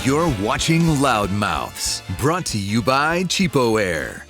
You're watching Loudmouths, brought to you by Cheapo Air.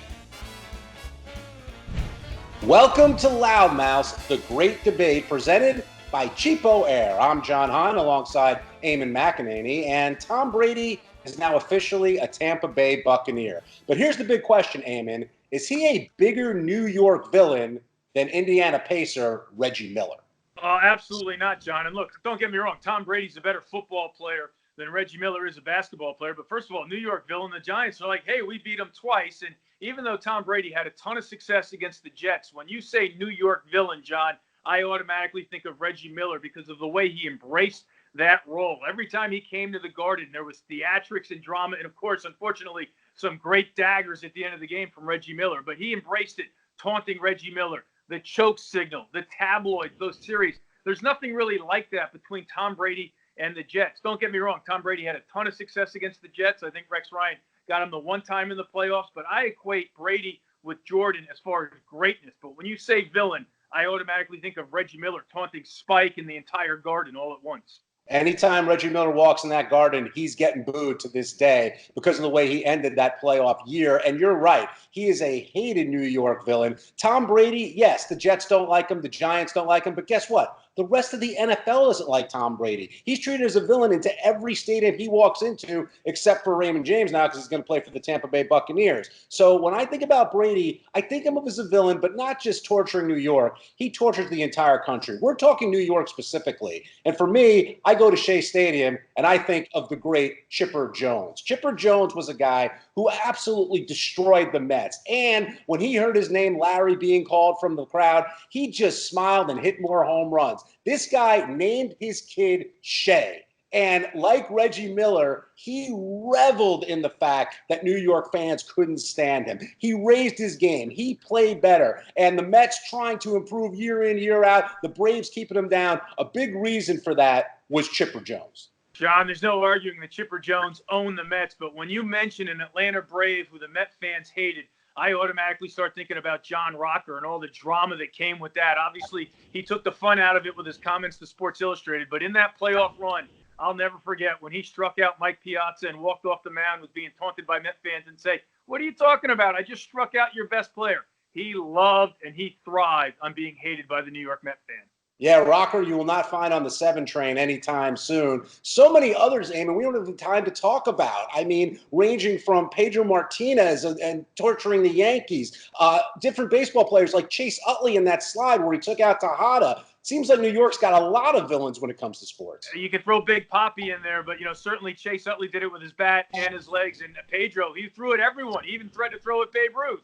Welcome to Loudmouths, the great debate presented by Cheapo Air. I'm John Hein alongside Eamon McAnaney, and Tom Brady is now officially a Tampa Bay Buccaneer. But here's the big question, Eamon. Is he a bigger New York villain than Indiana Pacer Reggie Miller? Absolutely not, John. And look, don't get me wrong. Tom Brady's a better football player than Reggie Miller is a basketball player. But first of all, New York villain, the Giants are like, hey, we beat them twice. And even though Tom Brady had a ton of success against the Jets, when you say New York villain, John, I automatically think of Reggie Miller because of the way he embraced that role. Every time he came to the Garden, there was theatrics and drama. And, of course, unfortunately, some great daggers at the end of the game from Reggie Miller. But he embraced it, taunting Reggie Miller, the choke signal, the tabloids, those series. There's nothing really like that between Tom Brady and the Jets. Don't get me wrong. Tom Brady had a ton of success against the Jets. I think Rex Ryan got him the one time in the playoffs. But I equate Brady with Jordan as far as greatness. But when you say villain, I automatically think of Reggie Miller taunting Spike and the entire Garden all at once. Anytime Reggie Miller walks in that Garden, he's getting booed to this day because of the way he ended that playoff year. And you're right. He is a hated New York villain. Tom Brady, yes, the Jets don't like him. The Giants don't like him. But guess what? The rest of the NFL doesn't like Tom Brady. He's treated as a villain into every stadium he walks into, except for Raymond James now because he's going to play for the Tampa Bay Buccaneers. So when I think about Brady, I think of him as a villain, but not just torturing New York. He tortures the entire country. We're talking New York specifically. And for me, I go to Shea Stadium and I think of the great Chipper Jones. Chipper Jones was a guy who absolutely destroyed the Mets. And when he heard his name, Larry, being called from the crowd, he just smiled and hit more home runs. This guy named his kid Shea. And like Reggie Miller, he reveled in the fact that New York fans couldn't stand him. He raised his game. He played better. And the Mets trying to improve year in, year out, the Braves keeping him down. A big reason for that was Chipper Jones. John, there's no arguing that Chipper Jones owned the Mets, but when you mention an Atlanta Brave who the Met fans hated, I automatically start thinking about John Rocker and all the drama that came with that. Obviously, he took the fun out of it with his comments to Sports Illustrated, but in that playoff run, I'll never forget when he struck out Mike Piazza and walked off the mound, was being taunted by Met fans and say, "What are you talking about? I just struck out your best player." He loved and he thrived on being hated by the New York Met fans. Yeah, Rocker, you will not find on the 7 train anytime soon. So many others, Eamon, we don't have the time to talk about. I mean, ranging from Pedro Martinez and torturing the Yankees, different baseball players like Chase Utley in that slide where he took out Tejada. Seems like New York's got a lot of villains when it comes to sports. You could throw Big Papi in there, but, certainly Chase Utley did it with his bat and his legs. And Pedro, he threw at everyone. He even threatened to throw at Babe Ruth.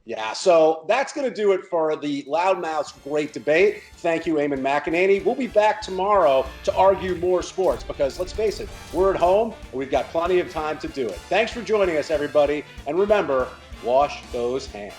Yeah, so that's going to do it for the Loudmouths Great Debate. Thank you, Eamon McAnaney. We'll be back tomorrow to argue more sports because, let's face it, we're at home and we've got plenty of time to do it. Thanks for joining us, everybody. And remember, wash those hands.